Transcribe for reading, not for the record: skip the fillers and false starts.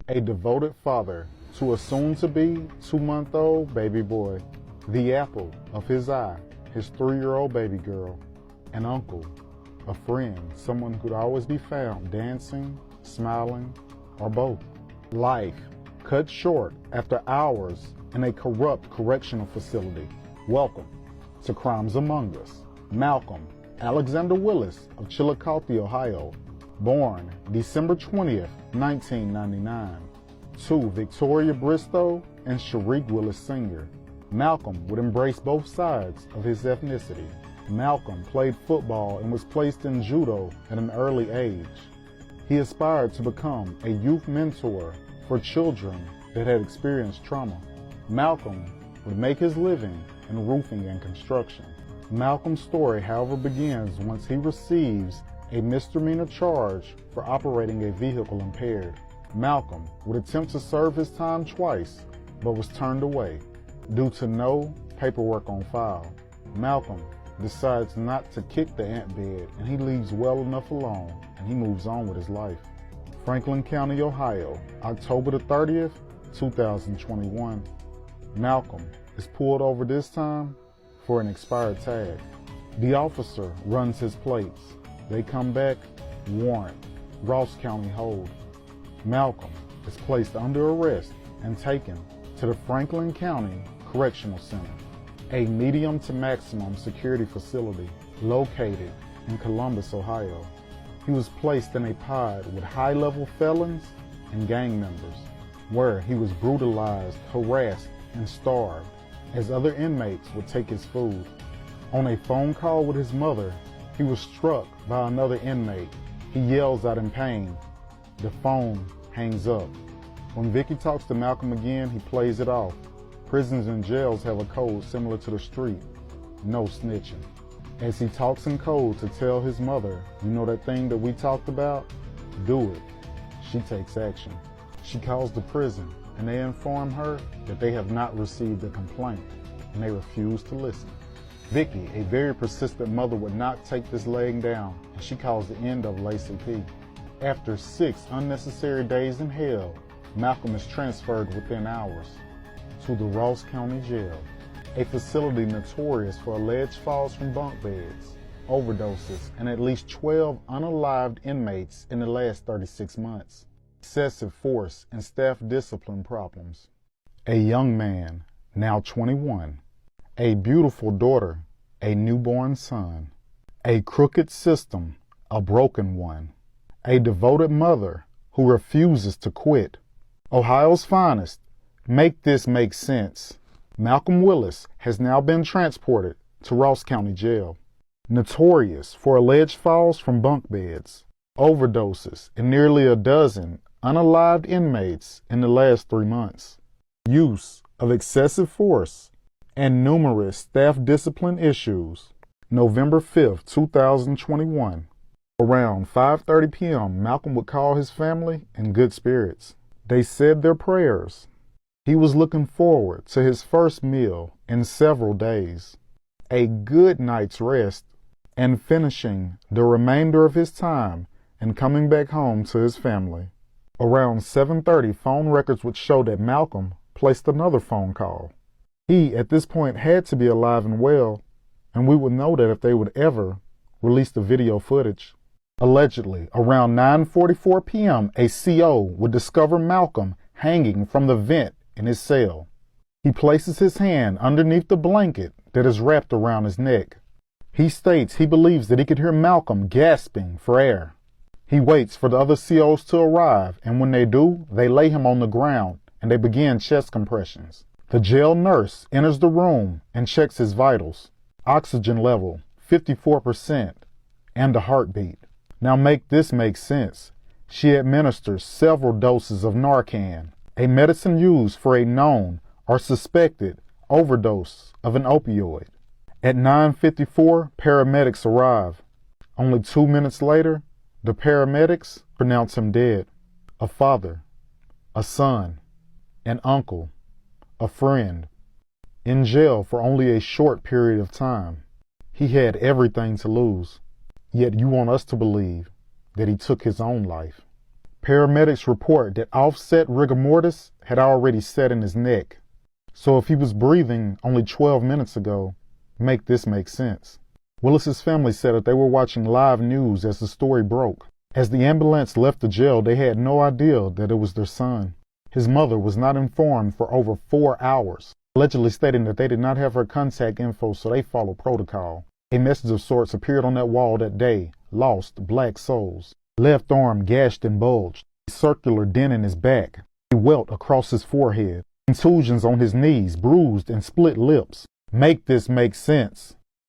A devoted father to a soon-to-be 2-month-old baby boy, the apple of his eye, his 3-year-old baby girl, an uncle, a friend, someone who'd always be found dancing, smiling, or both. Life cut short after hours in a corrupt correctional facility. Welcome to Crimes Among Us. Malcolm Alexander Willis of Chillicothe, Ohio, born December 20th, 1999, to Victoria Bristow and Shariq Willis Sr. Malcolm would embrace both sides of his ethnicity. Malcolm played football and was placed in judo at an early age. He aspired to become a youth mentor for children that had experienced trauma. Malcolm would make his living in roofing and construction. Malcolm's story, however, begins once he receives a misdemeanor charge for operating a vehicle impaired. Malcolm would attempt to serve his time twice, but was turned away due to no paperwork on file. Malcolm decides not to kick the ant bed, and he leaves well enough alone, and he moves on with his life. Franklin County, Ohio, October the 30th, 2021. Malcolm is pulled over this time for an expired tag. The officer runs his plates. They come back, warrant, Ross County hold. Malcolm is placed under arrest and taken to the Franklin County Correctional Center, a medium to maximum security facility located in Columbus, Ohio. He was placed in a pod with high-level felons and gang members, where he was brutalized, harassed, and starved as other inmates would take his food. On a phone call with his mother, he was struck by another inmate. He yells out in pain. The phone hangs up. When Vicky talks to Malcolm again, he plays it off. Prisons and jails have a code similar to the street: no snitching. As he talks in code to tell his mother, you know that thing that we talked about? Do it. She takes action. She calls the prison, and they inform her that they have not received a complaint, and they refuse to listen. Vicky, a very persistent mother, would not take this laying down, and she calls the end of Lacey P. After 6 unnecessary days in hell, Malcolm is transferred within hours to the Ross County Jail, a facility notorious for alleged falls from bunk beds, overdoses, and at least 12 unalived inmates in the last 36 months. Excessive force and staff discipline problems. A young man, now 21. A beautiful daughter, a newborn son. A crooked system, a broken one. A devoted mother who refuses to quit. Ohio's finest. Make this make sense. Malcolm Willis has now been transported to Ross County Jail. Notorious for alleged falls from bunk beds, overdoses, and nearly a dozen unalived inmates in the last 3 months. Use of excessive force and numerous staff discipline issues. November 5th, 2021. Around 5:30 p.m., Malcolm would call his family in good spirits. They said their prayers. He was looking forward to his first meal in several days, a good night's rest, and finishing the remainder of his time and coming back home to his family. Around 7:30, phone records would show that Malcolm placed another phone call. He, at this point, had to be alive and well, and we would know that if they would ever release the video footage. Allegedly, around 9:44 p.m., a CO would discover Malcolm hanging from the vent in his cell. He places his hand underneath the blanket that is wrapped around his neck. He states he believes that he could hear Malcolm gasping for air. He waits for the other COs to arrive, and when they do, they lay him on the ground and they begin chest compressions. The jail nurse enters the room and checks his vitals. Oxygen level, 54%, and a heartbeat. Now make this make sense. She administers several doses of Narcan, a medicine used for a known or suspected overdose of an opioid. At 9:54, paramedics arrive. Only 2 minutes later, the paramedics pronounce him dead. A father, a son, an uncle, a friend. In jail for only a short period of time. He had everything to lose. Yet you want us to believe that he took his own life. Paramedics report that offset rigor mortis had already set in his neck. So if he was breathing only 12 minutes ago, make this make sense. Willis's family said that they were watching live news as the story broke. As the ambulance left the jail, they had no idea that it was their son. His mother was not informed for over 4 hours, allegedly stating that they did not have her contact info, so they followed protocol. A message of sorts appeared on that wall that day: lost black souls. Left arm gashed and bulged, a circular dent in his back, a welt across his forehead, contusions on his knees, bruised and split lips. Make this make sense.